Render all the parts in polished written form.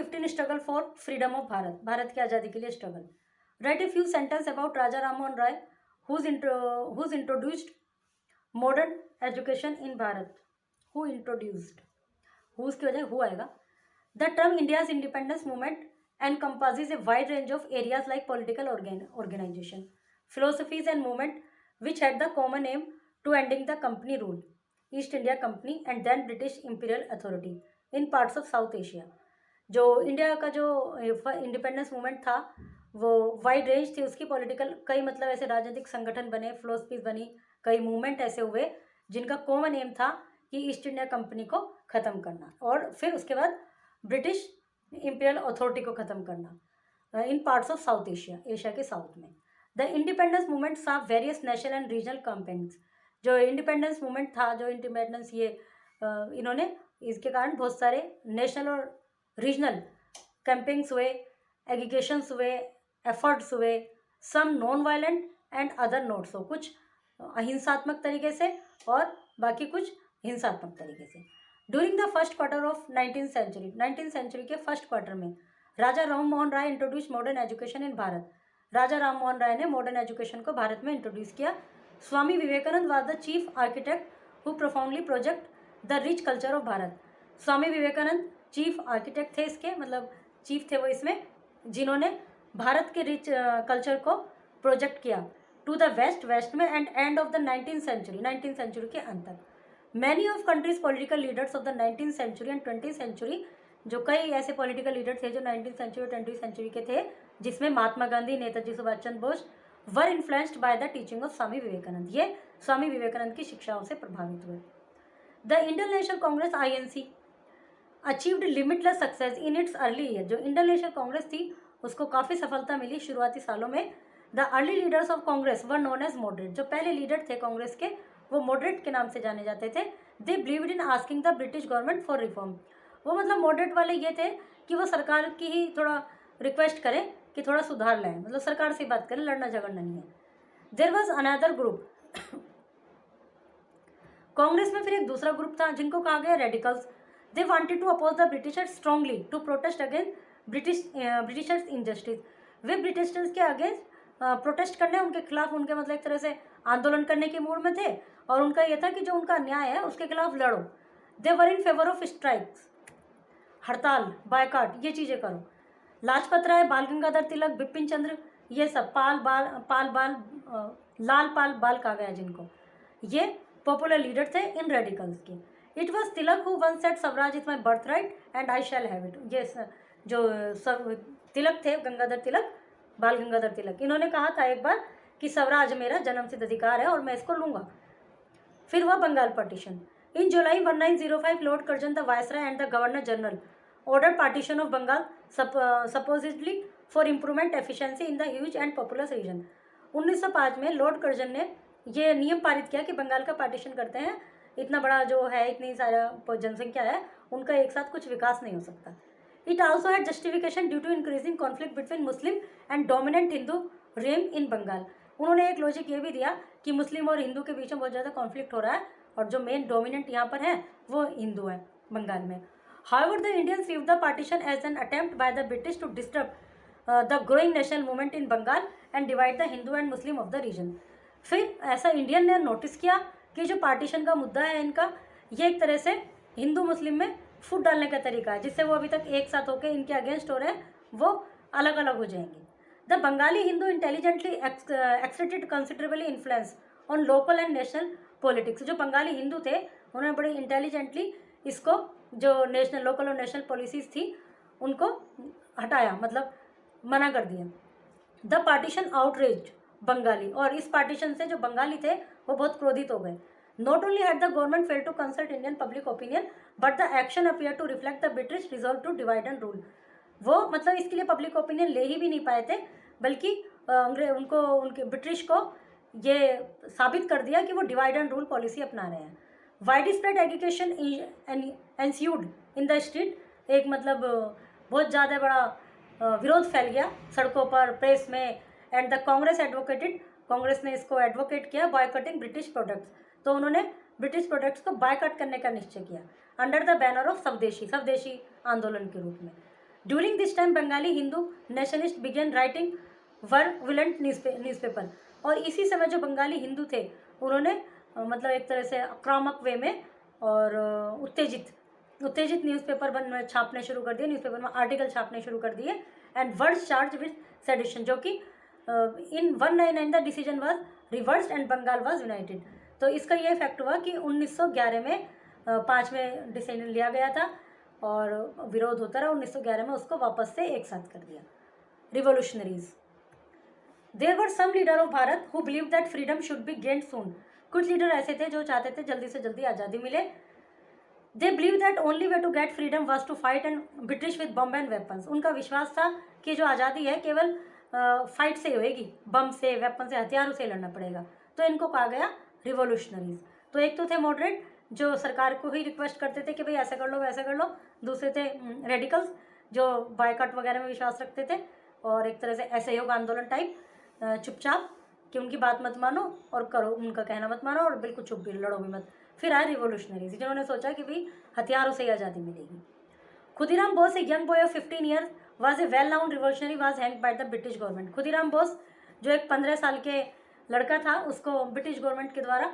15 struggle for freedom of Bharat, Bharat की आज़ादी के लिए struggle. Write a few sentence about Raja Ram Mohan Roy who's introduced modern education in Bharat. who introduced, whose की वजह who आएगा. The term India's independence movement encompasses a wide range of areas like political organization, philosophies and movement which had the common aim to ending the company rule, East India Company and then British Imperial Authority in parts of South Asia. जो India का जो independence movement था वो wide range थी उसकी. Political कई मतलब ऐसे राजनीतिक संगठन बने, फिलोसफीज बनी, कई मूवमेंट ऐसे हुए जिनका कॉमन एम था कि ईस्ट इंडिया कंपनी को ख़त्म करना और फिर उसके बाद ब्रिटिश इंपीरियल अथॉरिटी को ख़त्म करना in parts of South Asia, Asia के साउथ में. The independence movement saw various national and regional campaigns. जो इंडिपेंडेंस मूवमेंट था, जो इंडिपेंडेंस ये इन्होंने इसके कारण बहुत सारे नेशनल और रीजनल कैंपेन्स हुए, एजुकेशंस हुए, एफर्ट्स हुए, some non violent and other not so. कुछ अहिंसात्मक तरीके से और बाकी कुछ हिंसात्मक तरीके से. During the first quarter of 19th century के फर्स्ट क्वार्टर में Raja Ram Mohan Roy introduce modern education in Bharat. Raja Ram Mohan Roy ने मॉडर्न एजुकेशन को भारत में इंट्रोड्यूस किया. Swami Vivekananda was the chief architect who profoundly project the rich culture of Bharat. Swami Vivekananda chief architect थे इसके, मतलब चीफ थे वो इसमें, जिन्होंने भारत के रिच कल्चर को प्रोजेक्ट किया टू द वेस्ट में and end of the 19th century के अंत तक. Many of countries political leaders of the 19th century and 20th century, जो कई ऐसे पॉलिटिकल लीडर थे जो 19th सेंचुरी और 20th सेंचुरी के थे, जिसमें Mahatma Gandhi, Netaji Subhash Chandra Bose were influenced by the teaching of Swami Vivekananda. ये स्वामी विवेकानंद की शिक्षाओं से प्रभावित हुए. The Indian National Congress INC achieved limitless success in its early year. जो इंडियन नेशनल कांग्रेस थी उसको काफ़ी सफलता मिली शुरुआती सालों में. The early leaders of Congress were known as moderate. जो पहले लीडर थे कांग्रेस के वो मॉडरेट के नाम से जाने जाते थे. They believed in asking the British government for reform. वो मतलब मॉडरेट वाले ये थे कि वो सरकार की ही थोड़ा रिक्वेस्ट करें कि थोड़ा सुधार लाएं, मतलब सरकार से बात करें, लड़ना झगड़ना नहीं है. There was another group. Congress में फिर एक दूसरा ग्रुप था जिनको कहा गया radicals. They wanted to oppose the Britishers strongly to protest against Britishers injustice. वे ब्रिटिशर्स के अगेंस्ट प्रोटेस्ट करने, उनके खिलाफ, उनके मतलब एक तरह से आंदोलन करने के मूड में थे और उनका ये था कि जो उनका अन्याय है उसके खिलाफ लड़ो. दे वर इन फेवर ऑफ स्ट्राइक्स, हड़ताल, बायकाट, ये चीज़ें करो. लाजपत राय, बाल गंगाधर तिलक, बिपिन चंद्र, ये सब लाल पाल बाल कहा गया जिनको, ये पॉपुलर लीडर थे इन रेडिकल्स के. It was Tilak who one set Swaraj is my birth right and I shall have it. ये जो तिलक थे, गंगाधर तिलक, बाल गंगाधर तिलक, इन्होंने कहा था एक बार कि स्वराज मेरा जन्मसिद्ध अधिकार है और मैं इसको लूँगा. फिर हुआ Bengal partition. In July 1905 lord Curzon the viceroy and the governor general ordered partition of Bengal supposedly for improvement efficiency in the huge and populous region. 1905 में लॉर्ड कर्जन ने ये नियम पारित किया कि बंगाल का पार्टीशन करते हैं, इतना बड़ा जो है, इतनी सारा जनसंख्या है, उनका एक साथ कुछ विकास नहीं हो सकता. It also had justification due to increasing conflict between Muslim and dominant Hindu realm in Bengal. उन्होंने एक लॉजिक ये भी दिया कि मुस्लिम और हिंदू के बीच में बहुत ज़्यादा कॉन्फ्लिक्ट हो रहा है और जो मेन डोमिनेंट यहाँ पर है वो हिंदू है बंगाल में. However, the Indians viewed the partition as an attempt by the British to disrupt the growing national movement in Bengal and divide the Hindu and Muslim of the region. फिर ऐसा Indian ने notice किया कि जो partition का मुद्दा है इनका, ये एक तरह से हिंदू मुस्लिम में फूट डालने का तरीका है, जिससे वो अभी तक एक साथ होकर इनके अगेंस्ट हो रहे हैं वो अलग अलग हो जाएंगे. The Bengali Hindu intelligently exerted considerably influence on local and national politics. जो बंगाली हिंदू थे उन्होंने बड़े इंटेलिजेंटली इसको, जो नेशनल, लोकल और नेशनल पॉलिसीज़ थी उनको हटाया, मतलब मना कर दिया. The partition outraged Bengali. और इस पार्टीशन से जो बंगाली थे वो बहुत क्रोधित हो गए. Not only had the government fail to consult Indian public opinion but the action appear to reflect the British resolve to divide and rule. वो मतलब इसके लिए पब्लिक ओपिनियन ले ही भी नहीं पाए थे, बल्कि उनके ब्रिटिश को ये साबित कर दिया कि वो डिवाइड एंड रूल पॉलिसी अपना रहे हैं. Widespread education ensued in the street. एक मतलब बहुत ज़्यादा बड़ा विरोध फैल गया सड़कों पर, प्रेस में. And the Congress advocated, Congress ने इसको एडवोकेट किया बॉयकटिंग ब्रिटिश प्रोडक्ट्स. तो उन्होंने ब्रिटिश प्रोडक्ट्स को बायकट करने का निश्चय किया अंडर द बैनर ऑफ स्वदेशी आंदोलन के रूप में. During this time Bengali Hindu nationalist began writing virulent newspaper, और इसी समय जो बंगाली हिंदू थे उन्होंने मतलब एक तरह से आक्रामक वे में और उत्तेजित न्यूज़पेपर छापने शुरू कर दिए, न्यूज़पेपर में आर्टिकल छापने शुरू कर दिए। And words charge with sedition, जो कि in 199 the decision was reversed and Bengal was united. तो इसका ये इफेक्ट हुआ कि 1911 में 5वें डिसीजन लिया गया था और विरोध होता रहा, 1911 में उसको वापस से एक साथ कर दिया। Revolutionaries, there were some leader of Bharat who believe that freedom should be gained soon. कुछ लीडर ऐसे थे जो चाहते थे जल्दी से जल्दी आज़ादी मिले। They believe that only way to get freedom was to fight and British with bomb and weapons. उनका विश्वास था कि जो आज़ादी है केवल फाइट से होएगी, बम से, वेपन से, हथियारों से लड़ना पड़ेगा। तो इनको कहा गया रिवोल्यूशनरीज। तो एक तो थे मॉडरेट जो सरकार को ही रिक्वेस्ट करते थे कि भाई ऐसा कर लो वैसा कर लो। दूसरे थे रेडिकल्स जो बायकॉट वगैरह में विश्वास रखते थे, और एक तरह से असहयोग आंदोलन टाइप, चुपचाप कि उनकी बात मत मानो और करो, उनका कहना मत मानो और बिल्कुल चुप भी, लड़ो भी मत। फिर आए रिवोल्यूशनरीज जिन्होंने सोचा कि भाई हथियारों से ही आज़ादी मिलेगी। Khudiram Bose, a young boy of 15 years, was a well known revolutionary, was hanged by the British government. Khudiram Bose जो एक 15 साल के लड़का था उसको ब्रिटिश गवर्नमेंट के द्वारा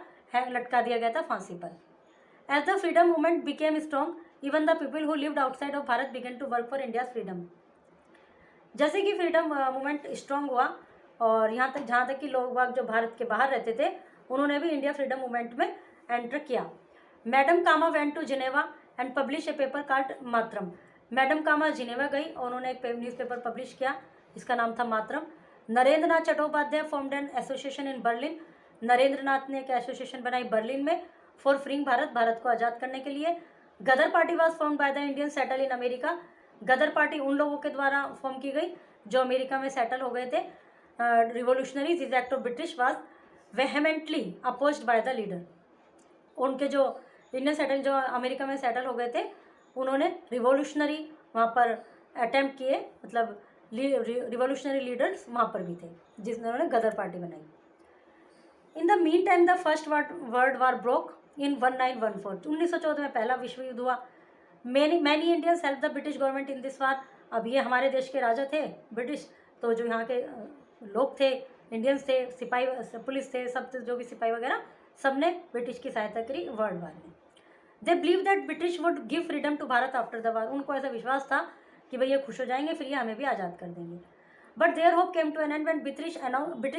लटका दिया गया था फांसी पर। As the freedom movement became strong, even the people who lived outside of Bharat began to work for India's freedom. जैसे कि फ्रीडम मूवमेंट स्ट्रॉन्ग हुआ और यहाँ तक जहाँ तक कि लोग जो भारत के बाहर रहते थे उन्होंने भी इंडिया फ्रीडम मूवमेंट में एंटर किया। Madam Cama went to Geneva and publish a paper called Mataram. Madam Cama Geneva गई और उन्होंने एक न्यूज़पेपर पब्लिश किया, इसका नाम था Mataram. Narendra Nath Chattopadhyay formed an association in Berlin. Narendra Nath ने एक एसोसिएशन बनाई बर्लिन में फॉर फ्रीइंग भारत, भारत को आज़ाद करने के लिए। Ghadar party was formed by the Indian settle in America. Ghadar party उन लोगों के द्वारा फॉर्म की गई जो अमेरिका में सेटल हो गए थे। Revolutionaries is act of British was vehemently opposed by the leader. उनके जो इंडियन सेटल जो अमेरिका में सेटल हो गए थे उन्होंने रिवोल्यूशनरी वहाँ पर अटेम्प्ट किए, मतलब रिवोल्यूशनरी लीडर्स वहाँ पर भी थे जिन्होंने गदर पार्टी बनाई। In the mean time the first World War broke in 1914। 1914 में पहला विश्व युद्ध हुआ। Many Indians help the British government in this वार। अब ये हमारे देश के राजा थे ब्रिटिश, तो जो यहाँ के लोग थे, इंडियंस थे, सिपाही, पुलिस थे, सब जो भी सिपाही वगैरह सब ने ब्रिटिश की सहायता करी वर्ल्ड वार में। They believe that British would give freedom to Bharat after the war. उनको ऐसा विश्वास था कि भाई ये खुश हो जाएंगे, फिर ये हमें भी आज़ाद कर देंगे। But their hope came to an end when British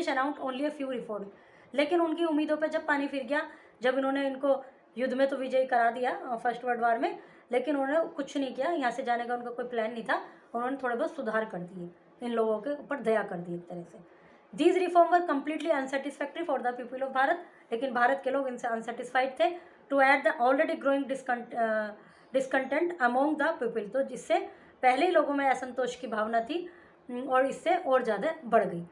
announced only a few reform. लेकिन उनकी उम्मीदों पर जब पानी फिर गया, जब इन्होंने इनको युद्ध में तो विजयी करा दिया फर्स्ट वर्ल्ड वार में, लेकिन उन्होंने कुछ नहीं किया, यहाँ से जाने का उनका कोई प्लान नहीं था। उन्होंने थोड़े बहुत सुधार कर दिए, इन लोगों के ऊपर दया कर दी एक तरह से। These reform were completely unsatisfactory for the people of Bharat. लेकिन भारत के लोग इनसे अनसेटिस्फाइड थे। To add the already growing discontent among the people, तो जिससे पहले ही लोगों में असंतोष की भावना थी और इससे और ज़्यादा बढ़ गई।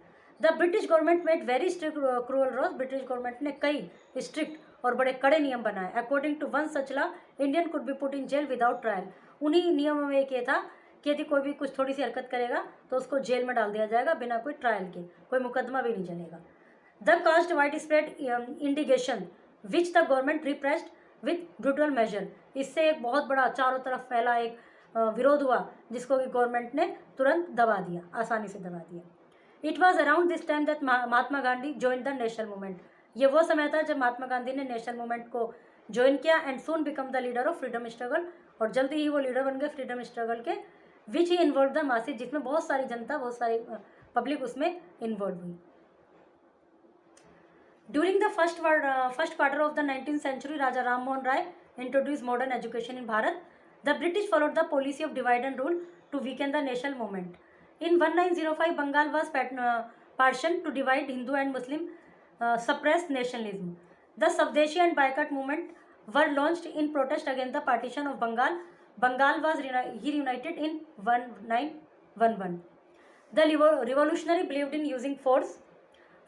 The British government made very strict cruel laws. British government ने कई स्ट्रिक्ट और बड़े कड़े नियम बनाए। According to one such law Indian could be put in jail without trial. उन्हीं नियमों में एक ये था कि यदि कोई भी कुछ थोड़ी सी हरकत करेगा तो उसको जेल में डाल दिया जाएगा बिना कोई ट्रायल के, कोई मुकदमा भी नहीं चलेगा। The cast widespread indignation which the government repressed with brutal measure. इससे एक बहुत बड़ा चारों तरफ फैला एक विरोध हुआ जिसको कि गवर्नमेंट ने तुरंत दबा दिया, आसानी से दबा दिया। It was around this time that Mahatma Gandhi join the national movement. ये वो समय था जब महात्मा गांधी ने नेशनल मूवमेंट को ज्वाइन किया and soon become the leader of freedom struggle. और जल्दी ही वो लीडर बन गए फ्रीडम स्ट्रगल के, विच ही इन्वॉल्व द मासेज, जिसमें बहुत सारी जनता, बहुत सारी पब्लिक उसमें इन्वॉल्व हुई। During the first quarter of the 19th century, Raja Ram Mohan Rai introduced modern education in Bharat. The British followed the policy of divide and rule to weaken the national movement. In 1905, Bengal was partitioned to divide Hindu and Muslim, suppressed nationalism. The Swadeshi and Boycott movement were launched in protest against the partition of Bengal. Bengal was reunited in 1911. The revolutionary believed in using force.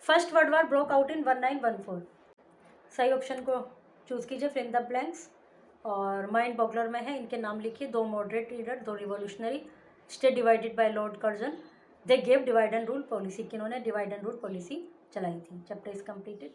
First World War broke out in 1914। सही option को choose कीजिए, fill in the blanks. और mind boggler में है, इनके नाम लिखिए, 2 moderate leader, 2 revolutionary, state divided by Lord Curzon, they gave divide and rule policy, किन्होंने डिवाइड एंड रूल पॉलिसी चलाई थी। Chapter is completed.